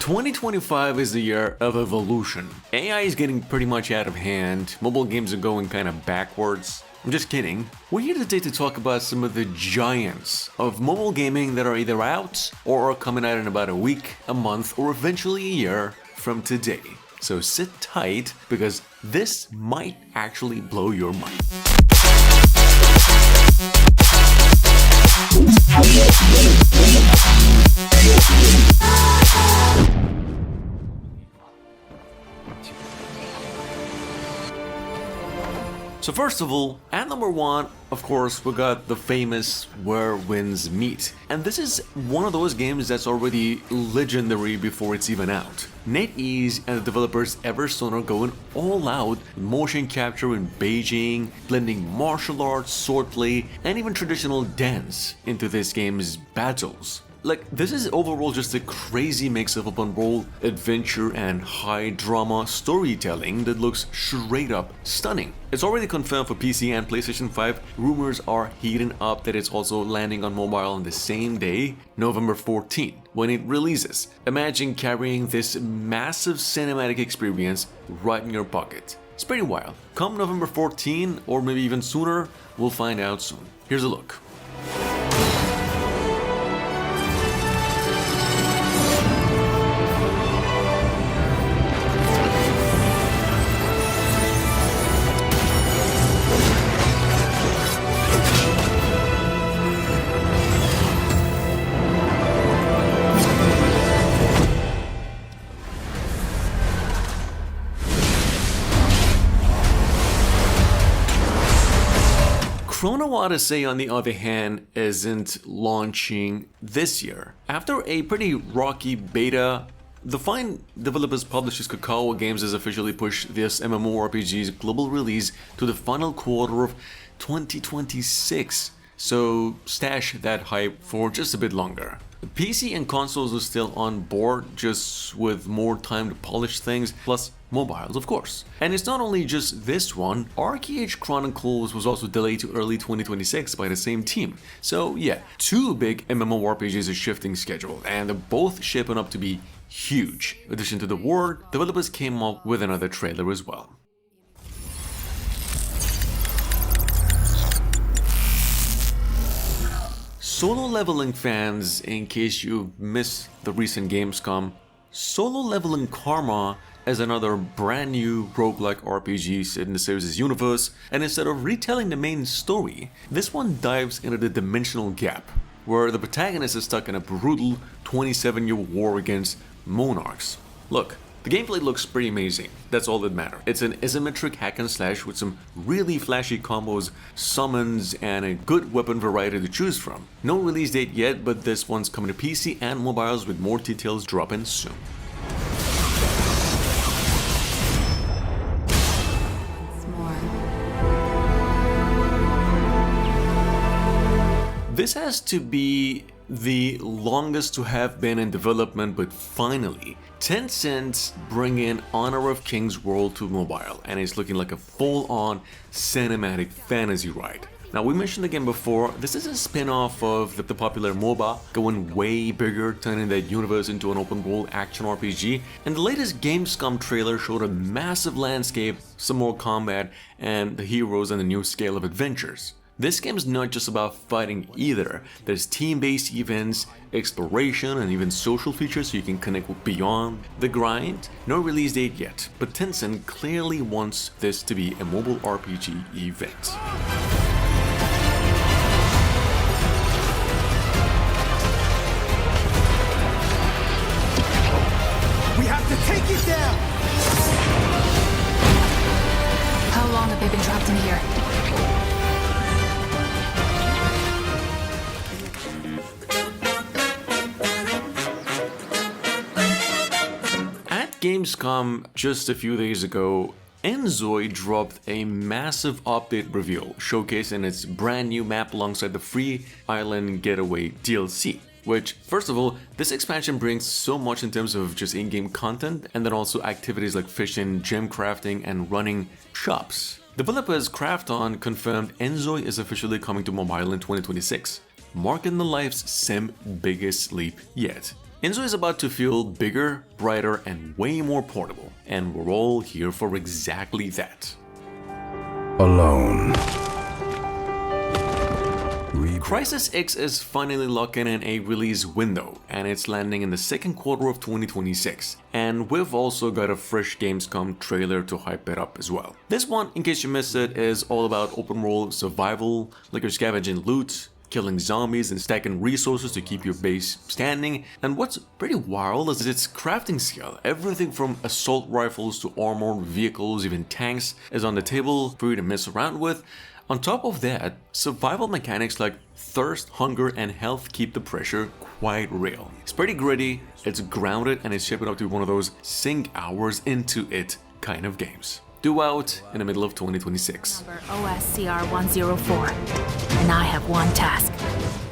2025 is the year of evolution. AI is getting pretty much out of hand, mobile games are going kind of backwards. I'm just kidding. We're here today to talk about some of the giants of mobile gaming that are either out or are coming out in about a week, a month, or eventually a year from today. So sit tight because this might actually blow your mind. So first of all, at number 1, of course, we got the famous Where Winds Meet. And this is one of those games that's already legendary before it's even out. NetEase and the developers Everstone are going all out with motion capture in Beijing, blending martial arts, swordplay, and even traditional dance into this game's battles. Like, this is overall just a crazy mix of open world, adventure, and high drama storytelling that looks straight up stunning. It's already confirmed for PC and PlayStation 5. Rumors are heating up that it's also landing on mobile on the same day, November 14, when it releases. Imagine carrying this massive cinematic experience right in your pocket. It's pretty wild. Come November 14, or maybe even sooner, we'll find out soon. Here's a look. Chrono Odyssey, on the other hand, isn't launching this year. After a pretty rocky beta, the fine developers publishers Kakao Games has officially pushed this MMORPG's global release to the final quarter of 2026. So stash that hype for just a bit longer. PC and consoles are still on board, just with more time to polish things, plus mobiles, of course. And it's not only just this one, Arcade Chronicles was also delayed to early 2026 by the same team. So yeah, 2 big MMORPGs are shifting schedule, and they're both shaping up to be huge. In addition to the war, developers came up with another trailer as well. Solo Leveling fans, in case you missed the recent Gamescom, Solo Leveling Karma is another brand new roguelike RPG set in the series' universe, and instead of retelling the main story, this one dives into the dimensional gap, where the protagonist is stuck in a brutal 27-year war against monarchs. Look, the gameplay looks pretty amazing, that's all that matters. It's an isometric hack and slash with some really flashy combos, summons, and a good weapon variety to choose from. No release date yet, but this one's coming to PC and mobiles with more details dropping soon. This has to be the longest to have been in development, but finally, Tencent's bringing Honor of Kings World to mobile, and it's looking like a full-on cinematic fantasy ride. Now, we mentioned again before, this is a spin-off of the popular MOBA, going way bigger, turning that universe into an open-world action RPG, and the latest Gamescom trailer showed a massive landscape, some more combat, and the heroes and a new scale of adventures. This game is not just about fighting either. There's team-based events, exploration, and even social features so you can connect with beyond the grind. No release date yet, but Tencent clearly wants this to be a mobile RPG event. We have to take it down! How long have they been trapped in here? Gamescom just a few days ago, Enzoy dropped a massive update reveal showcasing its brand new map alongside the free Island Getaway DLC. Which, first of all, this expansion brings so much in terms of just in-game content, and then also activities like fishing, gem crafting, and running shops. Developers Krafton confirmed Enzoy is officially coming to mobile in 2026. marking the life's sim biggest leap yet. Enzo is about to feel bigger, brighter, and way more portable, and we're all here for exactly that. Alone. Crysis X is finally locking in a release window, and it's landing in the second quarter of 2026. And we've also got a fresh Gamescom trailer to hype it up as well. This one, in case you missed it, is all about open world survival, like you're scavenging loot, killing zombies and stacking resources to keep your base standing. And what's pretty wild is its crafting skill. Everything from assault rifles to armored vehicles, even tanks, is on the table for you to mess around with. On top of that, survival mechanics like thirst, hunger, and health keep the pressure quite real. It's pretty gritty, it's grounded, and it's shaping up to be one of those sink hours into it kind of games. Due out in the middle of 2026. Number OSCR-104, and I have one task.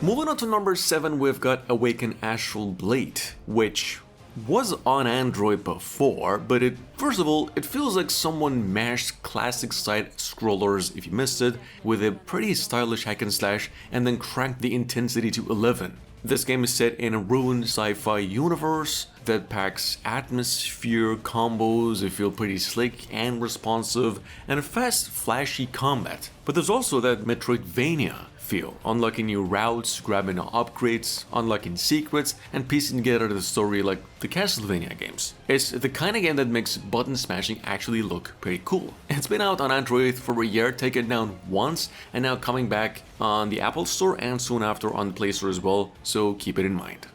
Moving on to number 7, we've got Awaken Astral Blade, which was on Android before, but first of all, it feels like someone mashed classic side-scrollers, if you missed it, with a pretty stylish hack and slash, and then cranked the intensity to 11. This game is set in a ruined sci-fi universe that packs atmosphere, combos that feel pretty slick and responsive, and a fast, flashy combat. But there's also that Metroidvania feel, unlocking new routes, grabbing upgrades, unlocking secrets, and piecing together the story like the Castlevania games. It's the kind of game that makes button smashing actually look pretty cool. It's been out on Android for a year, taken down once, and now coming back on the Apple Store and soon after on the Play Store as well, so keep it in mind.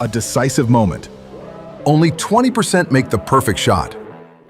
A decisive moment. Only 20% make the perfect shot.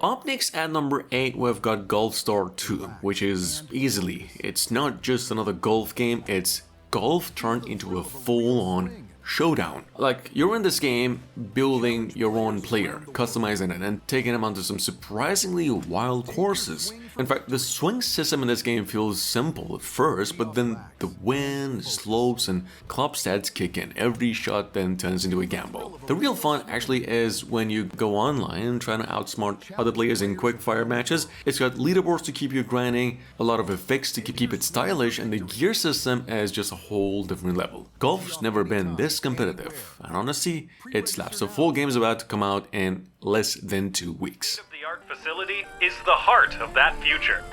Up next at number 8, we've got Golf Star 2, which is it's not just another golf game, it's golf turned into a full-on showdown. Like, you're in this game building your own player, customizing it, and taking them onto some surprisingly wild courses. In fact, the swing system in this game feels simple at first, but then the wind, slopes, and club stats kick in. Every shot then turns into a gamble. The real fun actually is when you go online trying to outsmart other players in quick fire matches. It's got leaderboards to keep you grinding, a lot of effects to keep it stylish, and the gear system is just a whole different level. Golf's never been this competitive, and honestly, it slaps. So full game's about to come out in less than 2 weeks. The art facility is the heart of that future,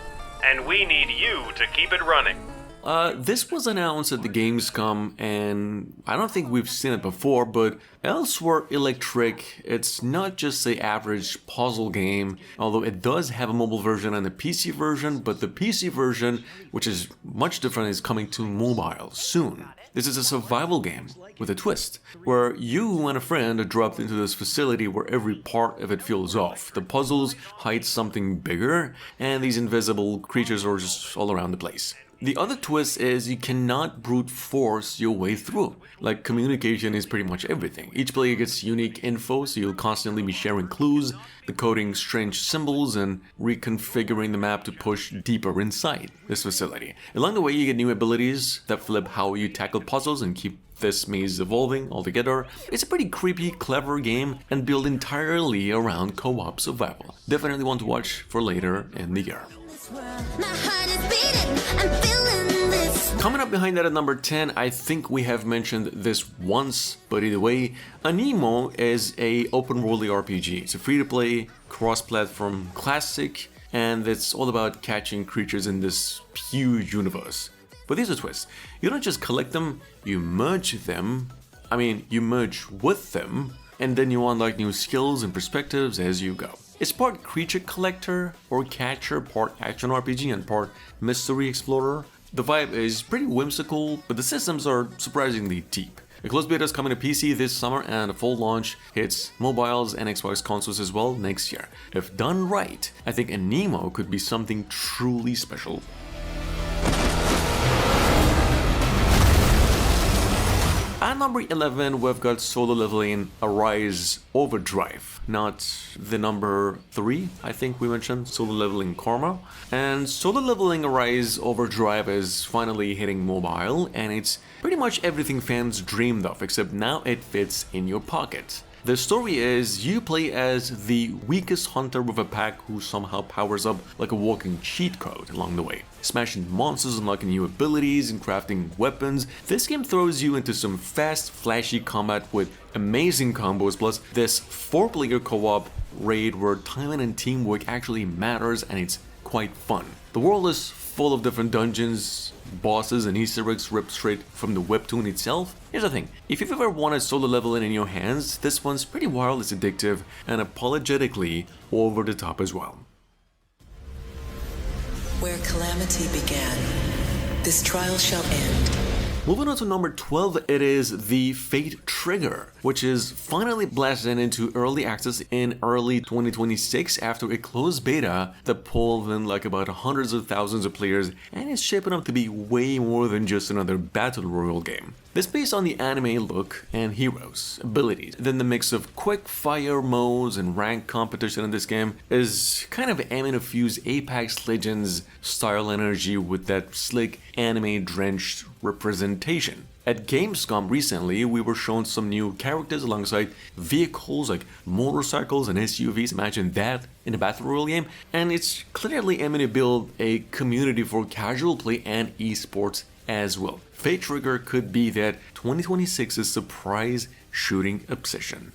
and we need you to keep it running. This was announced at the Gamescom, and I don't think we've seen it before, but Elsewhere Electric, it's not just the average puzzle game, although it does have a mobile version and a PC version, but the PC version, which is much different, is coming to mobile soon. This is a survival game with a twist, where you and a friend are dropped into this facility where every part of it feels off. The puzzles hide something bigger, and these invisible creatures are just all around the place. The other twist is you cannot brute force your way through. Like, communication is pretty much everything. Each player gets unique info, so you'll constantly be sharing clues, decoding strange symbols, and reconfiguring the map to push deeper inside this facility. Along the way, you get new abilities that flip how you tackle puzzles and keep this maze evolving altogether. It's a pretty creepy, clever game and built entirely around co-op survival. Definitely one to watch for later in the year. Coming up behind that at number 10, I think we have mentioned this once, but either way, Anemo is a open-world RPG. It's a free-to-play, cross-platform classic, and it's all about catching creatures in this huge universe. But there's a twist. You don't just collect them, you merge with them, and then you unlock new skills and perspectives as you go. It's part creature collector or catcher, part action RPG, and part mystery explorer. The vibe is pretty whimsical, but the systems are surprisingly deep. A closed beta is coming to PC this summer, and a full launch hits mobiles and Xbox consoles as well next year. If done right, I think Anemo could be something truly special. At number 11, we've got Solo Leveling Arise Overdrive, not the number 3, I think we mentioned, Solo Leveling Karma. And Solo Leveling Arise Overdrive is finally hitting mobile, and it's pretty much everything fans dreamed of, except now it fits in your pocket. The story is you play as the weakest hunter with a pack who somehow powers up like a walking cheat code along the way. Smashing monsters, unlocking new abilities, and crafting weapons. This game throws you into some fast, flashy combat with amazing combos, plus this 4-player co-op raid where timing and teamwork actually matters, and it's quite fun. The world is full of different dungeons, bosses, and Easter eggs ripped straight from the webtoon itself. Here's the thing, if you've ever wanted solo leveling in your hands, this one's pretty wild, it's addictive, and apologetically over the top as well. Where calamity began, this trial shall end. Moving on to number 12, it is the Fate Trigger, which is finally blasted into early access in early 2026 after a closed beta that pulled in like about hundreds of thousands of players, and it's shaping up to be way more than just another battle royale game. This based on the anime look and heroes, abilities. Then the mix of quick fire modes and ranked competition in this game is kind of aiming to fuse Apex Legends style energy with that slick anime drenched representation. At Gamescom recently, we were shown some new characters alongside vehicles like motorcycles and SUVs. Imagine that in a battle royale game. And it's clearly aiming to build a community for casual play and esports as well. Fate Trigger could be that 2026's surprise shooting obsession.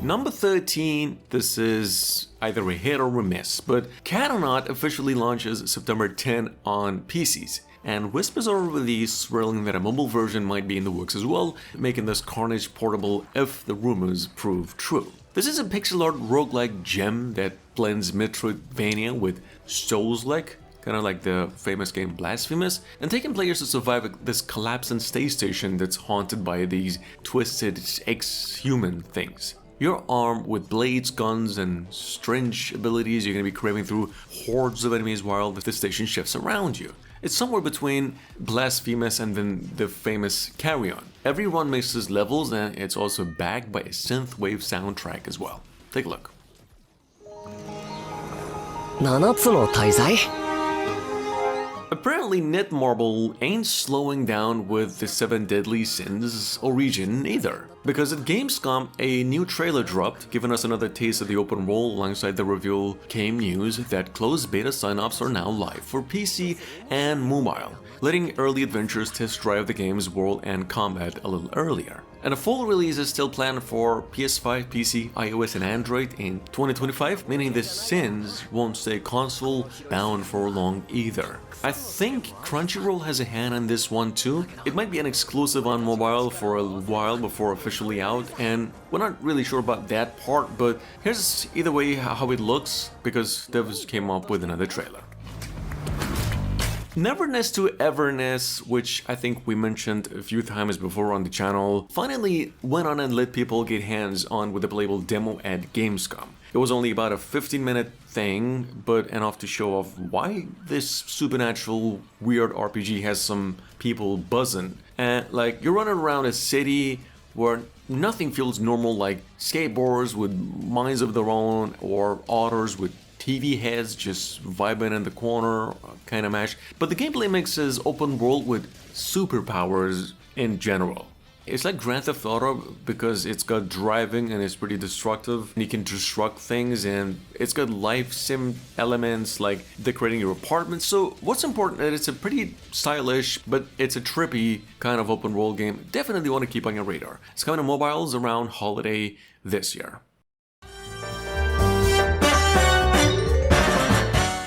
Number 13, this is either a hit or a miss, but Catanaut officially launches September 10 on PCs. And whispers are already swirling that a mobile version might be in the works as well, making this carnage portable if the rumors prove true. This is a pixel art roguelike gem that blends Metroidvania with Souls-like, kind of like the famous game Blasphemous, and taking players to survive this collapsing space station that's haunted by these twisted ex-human things. You're armed with blades, guns, and strange abilities. You're going to be craving through hordes of enemies while the station shifts around you. It's somewhere between Blasphemous and then the famous Carrion. Every run mixes levels, and it's also backed by a synthwave soundtrack as well. Take a look. 7つの大罪 Apparently Netmarble ain't slowing down with the 7 Deadly Sins origin either. Because at Gamescom, a new trailer dropped, giving us another taste of the open world. Alongside the reveal came news that closed beta signups are now live for PC and mobile, letting early adventurers test drive the game's world and combat a little earlier. And a full release is still planned for PS5, PC, iOS, and Android in 2025, meaning the Sins won't stay console bound for long either. I think Crunchyroll has a hand on this one too. It might be an exclusive on mobile for a while before officially out, and we're not really sure about that part, but here's either way how it looks, because devs came up with another trailer. Everness to Everness, which I think we mentioned a few times before on the channel, finally went on and let people get hands on with the playable demo at Gamescom. It was only about a 15-minute thing, but enough to show off why this supernatural weird RPG has some people buzzing. And like, you're running around a city where nothing feels normal, like skateboards with minds of their own or otters with TV heads just vibing in the corner, kind of mash. But the gameplay mixes open world with superpowers in general. It's like Grand Theft Auto because it's got driving and it's pretty destructive. You can destruct things, and it's got life sim elements like decorating your apartment. So what's important is it's a pretty stylish, but it's a trippy kind of open world game. Definitely want to keep on your radar. It's coming to mobiles around holiday this year.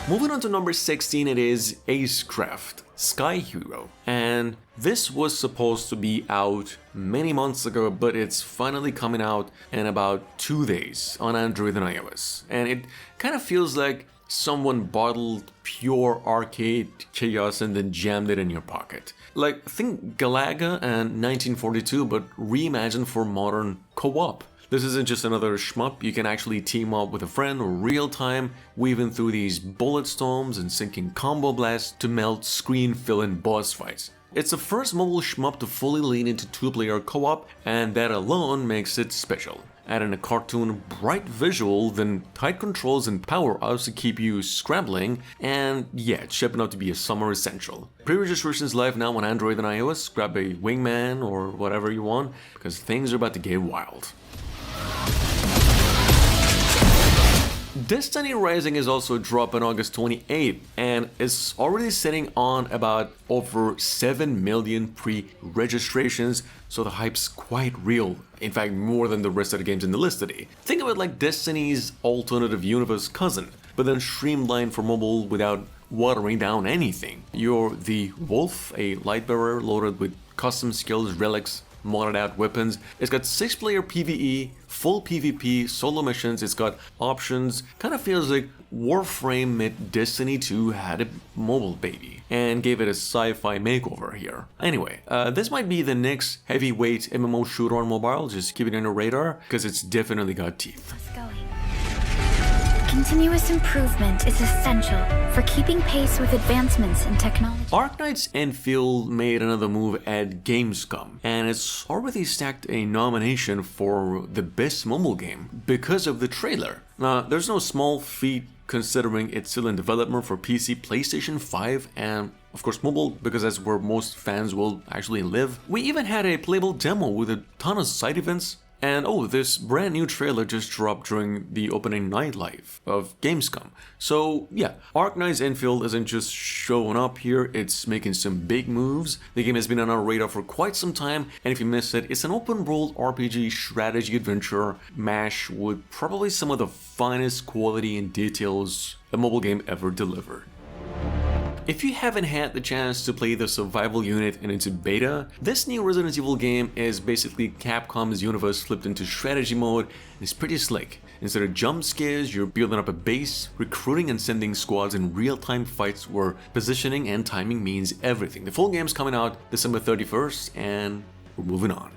Moving on to number 16, it is Acecraft, Skyhero. And this was supposed to be out many months ago, but it's finally coming out in about 2 days on Android and iOS. And it kind of feels like someone bottled pure arcade chaos and then jammed it in your pocket. Like, think Galaga and 1942, but reimagined for modern co-op. This isn't just another shmup. You can actually team up with a friend or real time, weaving through these bullet storms and sinking combo blasts to melt screen-filling boss fights. It's the first mobile shmup to fully lean into 2-player co-op, and that alone makes it special. add in a cartoon, bright visual, then tight controls and power-ups to keep you scrambling, and yeah, it's shaping up to be a summer essential. Pre-registration is live now on Android and iOS. Grab a wingman or whatever you want, because things are about to get wild. Destiny Rising is also dropping August 28th and is already sitting on about over 7 million pre-registrations, so the hype's quite real. In fact, more than the rest of the games in the list today. Think of it like Destiny's alternative universe cousin, but then streamlined for mobile without watering down anything. You're the Wolf, a lightbearer loaded with custom skills, relics, modded out weapons. It's got 6-player PvE, full PvP, solo missions, it's got options. Kind of feels like Warframe met Destiny 2 had a mobile baby and gave it a sci-fi makeover here. Anyway, this might be the next heavyweight MMO shooter on mobile, just keep it on your radar, because it's definitely got teeth. Continuous improvement is essential for keeping pace with advancements in technology. Arknight's Endfield made another move at Gamescom, and it's already stacked a nomination for the best mobile game because of the trailer. Now, there's no small feat considering it's still in development for PC, PlayStation 5, and of course mobile, because that's where most fans will actually live. We even had a playable demo with a ton of side events. And oh, this brand new trailer just dropped during the opening night live of Gamescom. So yeah, Arknight's Endfield isn't just showing up here, it's making some big moves. The game has been on our radar for quite some time, and if you missed it, it's an open world RPG strategy adventure mash with probably some of the finest quality and details a mobile game ever delivered. If you haven't had the chance to play the survival unit in its beta, this new Resident Evil game is basically Capcom's universe flipped into strategy mode, and it's pretty slick. Instead of jump scares, you're building up a base, recruiting and sending squads in real-time fights where positioning and timing means everything. The full game's coming out December 31st, and we're moving on.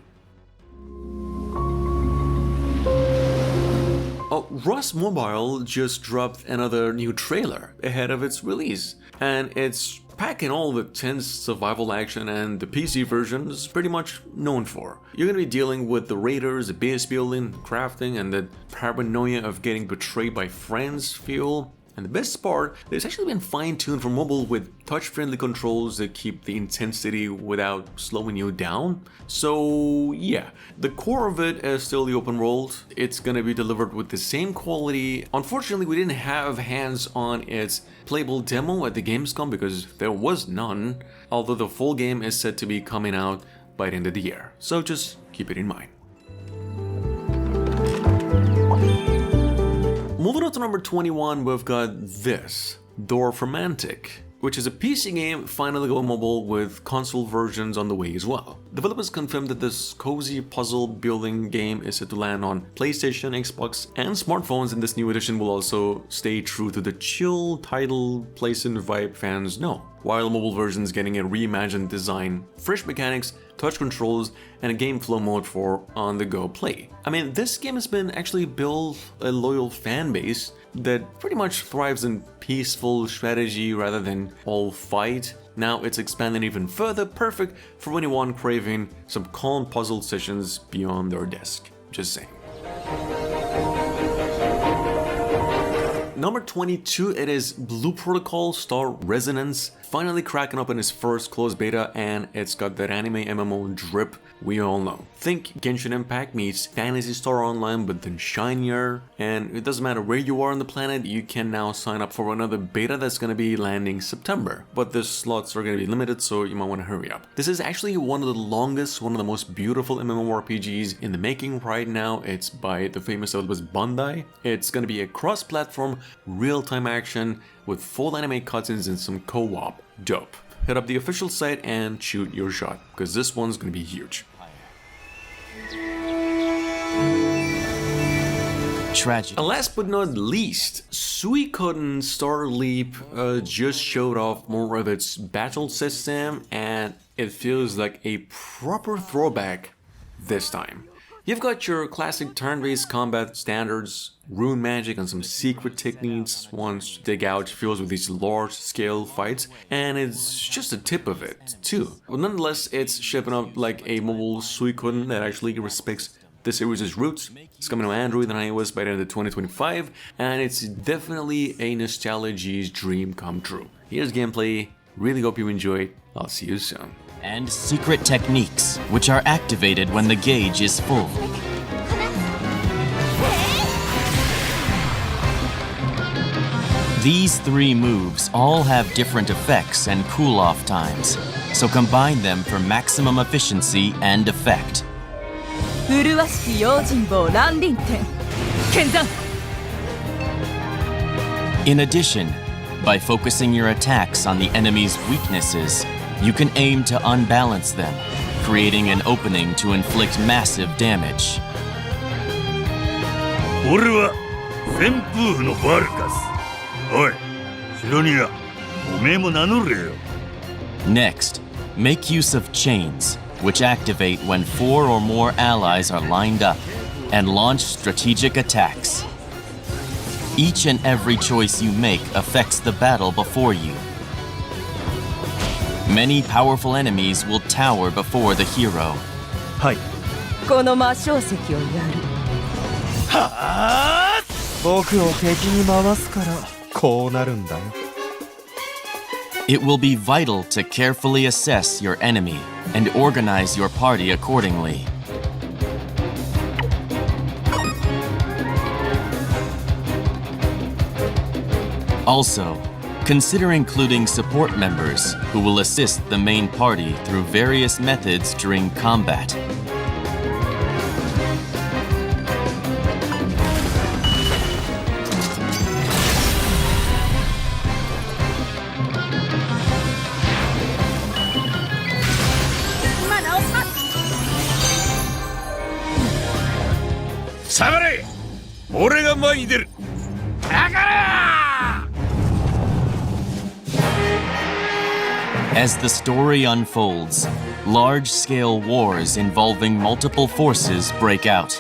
Oh, Rust Mobile just dropped another new trailer ahead of its release, and it's packing all the tense survival action and the PC version is pretty much known for. You're gonna be dealing with the raiders, the base building, crafting, and the paranoia of getting betrayed by friends feel. And the best part, it's actually been fine-tuned for mobile with touch-friendly controls that keep the intensity without slowing you down. So yeah, the core of it is still the open world. It's gonna be delivered with the same quality. Unfortunately, we didn't have hands on its playable demo at the Gamescom because there was none, although the full game is set to be coming out by the end of the year. So just keep it in mind. Moving on to number 21, we've got this, Dorfromantik, which is a PC game finally going mobile with console versions on the way as well. Developers confirmed that this cozy puzzle building game is set to land on PlayStation, Xbox, and smartphones, and this new edition will also stay true to the chill title, place and vibe fans know, while mobile version's getting a reimagined design, fresh mechanics, touch controls, and a game flow mode for on-the-go play. I mean, this game has been actually built a loyal fan base that pretty much thrives in peaceful strategy rather than all fight. Now it's expanding even further, perfect for anyone craving some calm puzzle sessions beyond their desk. Just saying. Number 22, it is Blue Protocol Star Resonance, finally cracking up in its first closed beta, and it's got that anime MMO drip we all know. Think Genshin Impact meets Phantasy Star Online, but then shinier, and it doesn't matter where you are on the planet, you can now sign up for another beta that's going to be landing September, but the slots are going to be limited, so you might want to hurry up. This is actually one of the longest, one of the most beautiful MMORPGs in the making right now. It's by the famous developers Bandai. It's going to be a cross-platform, real-time action with full anime cutscenes and some co-op. Dope. Hit up the official site and shoot your shot, because this one's going to be huge. Tragic. And last but not least, Suikoden Star Leap just showed off more of its battle system, and it feels like a proper throwback this time. You've got your classic turn-based combat standards, rune magic, and some secret techniques once to dig out feels with these large-scale fights, and it's just a tip of it, too. But nonetheless, it's shaping up like a mobile Suikoden that actually respects the series' roots. It's coming to Android and iOS by the end of 2025, and it's definitely a nostalgia's dream come true. Here's gameplay. Really hope you enjoy it. I'll see you soon. And secret techniques, which are activated when the gauge is full. These 3 moves all have different effects and cool-off times, so combine them for maximum efficiency and effect. In addition, by focusing your attacks on the enemy's weaknesses, you can aim to unbalance them, creating an opening to inflict massive damage. 俺は旋風のバルカス。おい、シロニア、おめえも名乗れよ。Next, make use of chains, which activate when 4 or more allies are lined up, and launch strategic attacks. Each and every choice you make affects the battle before you. Many powerful enemies will tower before the hero. はい。この魔晶石をやる。はあ！僕を敵に回すからこうなるんだよ。It will be vital to carefully assess your enemy and organize your party accordingly. Also, consider including support members who will assist the main party through various methods during combat. Sabare! 俺が前に出る。だから！ As the story unfolds, large-scale wars involving multiple forces break out.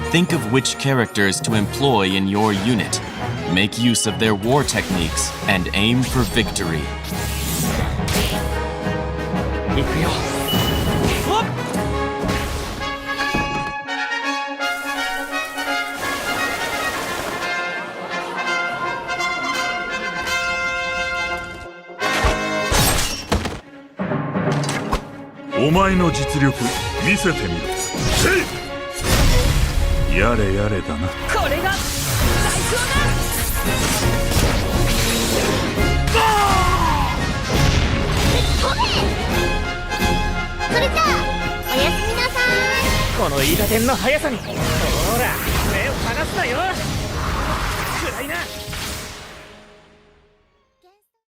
Think of which characters to employ in your unit, make use of their war techniques, and aim for victory. 行くよ。お前の実力見せてみろ。やれやれだな。これが最高だ。それじゃあおやすみなさい。このイーダテンの速さにほら目を離すなよ。